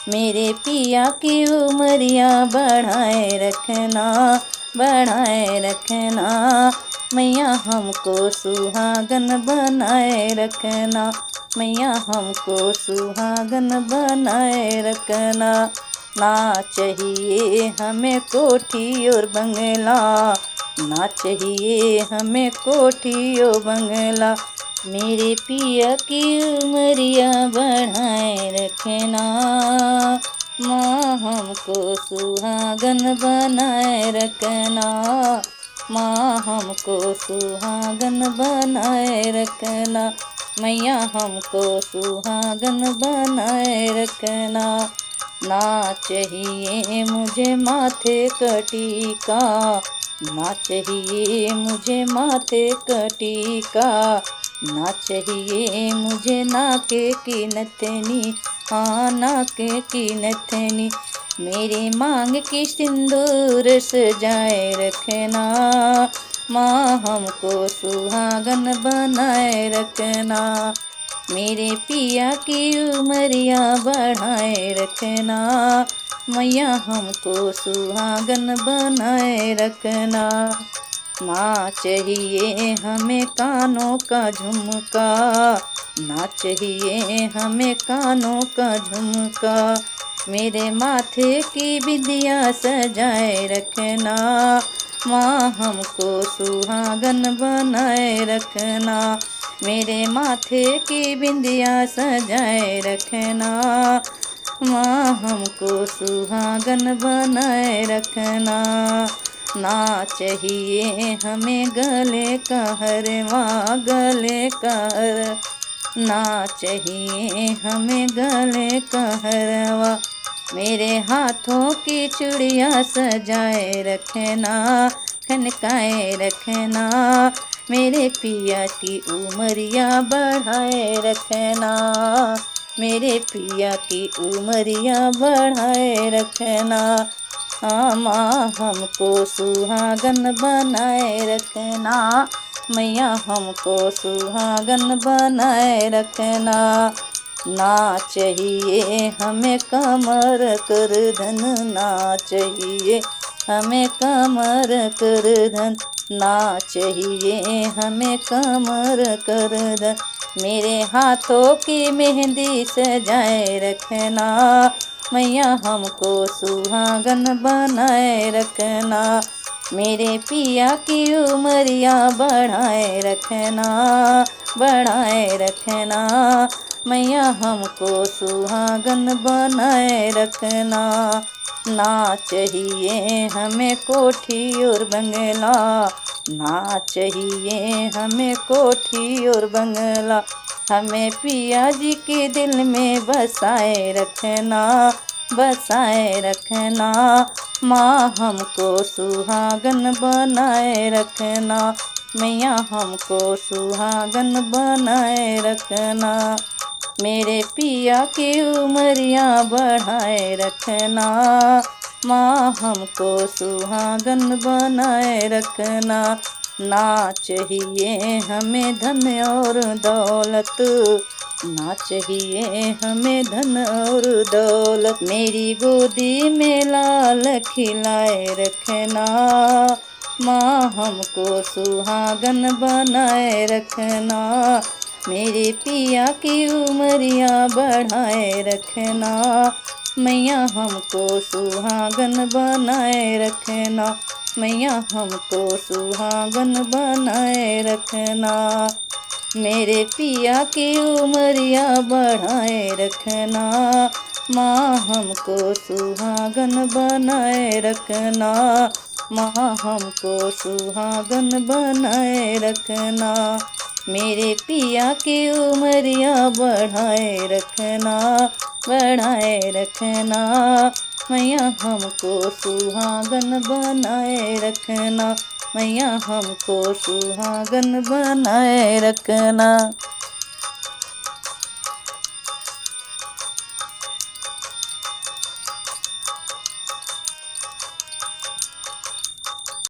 मेरे पिया की उमरिया बढ़ाए रखना, बढ़ाए रखना। मैया हमको सुहागन बनाए रखना, मैया हमको सुहागन बनाए रखना। ना चाहिए हमें कोठी और बंगला, ना चाहिए हमें कोठी और बंगला। मेरे पिया की उमरिया बढ़ाए रखना, माँ हमको सुहागन बनाए रखना, माँ हमको सुहागन बनाए रखना। मैया हमको सुहागन बनाए रखना। ना चाहिए मुझे माथे का टीका, ना चाहिए मुझे माथे का टीका, ना चाहिए मुझे नाके की नथनी, हाँ नाके की नथनी। मेरी मांग की सिंदूर सजाए रखना, माँ हमको सुहागन बनाए रखना। मेरे पिया की उमरिया बढ़ाए रखना, मैया हमको सुहागन बनाए रखना। ना चाहिए हमें कानों का झुमका, ना चाहिए हमें कानों का झुमका। मेरे माथे की बिंदिया सजाए रखना, माँ हमको सुहागन बनाए रखना। मेरे माथे की बिंदिया सजाए रखना, माँ हमको सुहागन बनाए रखना। ना चाहिए हमें गले का हरवा, गले का हर, ना चाहिए हमें गले का हरवा। मेरे हाथों की चूड़ियाँ सजाए रखना, खनकाए रखना। मेरे पिया की उमरिया बढ़ाए रखना, मेरे पिया की उमरिया बढ़ाए रखना। हाँ माँ हमको सुहागन बनाए रखना, मैया हमको सुहागन बनाए रखना। ना चाहिए हमें कमर कर धन, ना चाहिए हमें कमर कर धन, ना चाहिए हमें कमर कर धन। मेरे हाथों की मेहंदी सजाए रखना, मैया हमको सुहागन बनाए रखना। मेरे पिया की उमरिया बढ़ाए रखना, बढ़ाए रखना। मैया हमको सुहागन बनाए रखना। ना चाहिए हमें कोठी और बंगला, ना चाहिए हमें कोठी और बंगला। हमें पिया जी के दिल में बसाए रखना, बसाए रखना। माँ हमको सुहागन बनाए रखना, मैया हमको सुहागन बनाए रखना। मेरे पिया की उमरिया बढ़ाए रखना, माँ हमको सुहागन बनाए रखना। ना चाहिए हमें धन और दौलत, ना चाहिए हमें धन और दौलत। मेरी गोदी में लाल खिलाए रखना, माँ हमको सुहागन बनाए रखना। मेरे पिया की उमरिया बढ़ाए रखना, मैया हमको सुहागन बनाए रखना, मैया हमको सुहागन बनाए रखना। मेरे पिया की उमरिया बढ़ाए रखना, माँ हमको सुहागन बनाए रखना, माँ हमको सुहागन बनाए रखना। मेरे पिया की उमरिया बढ़ाए रखना, बढ़ाए रखना। मैया हमको सुहागन बनाए रखना, मैया हमको सुहागन बनाए रखना।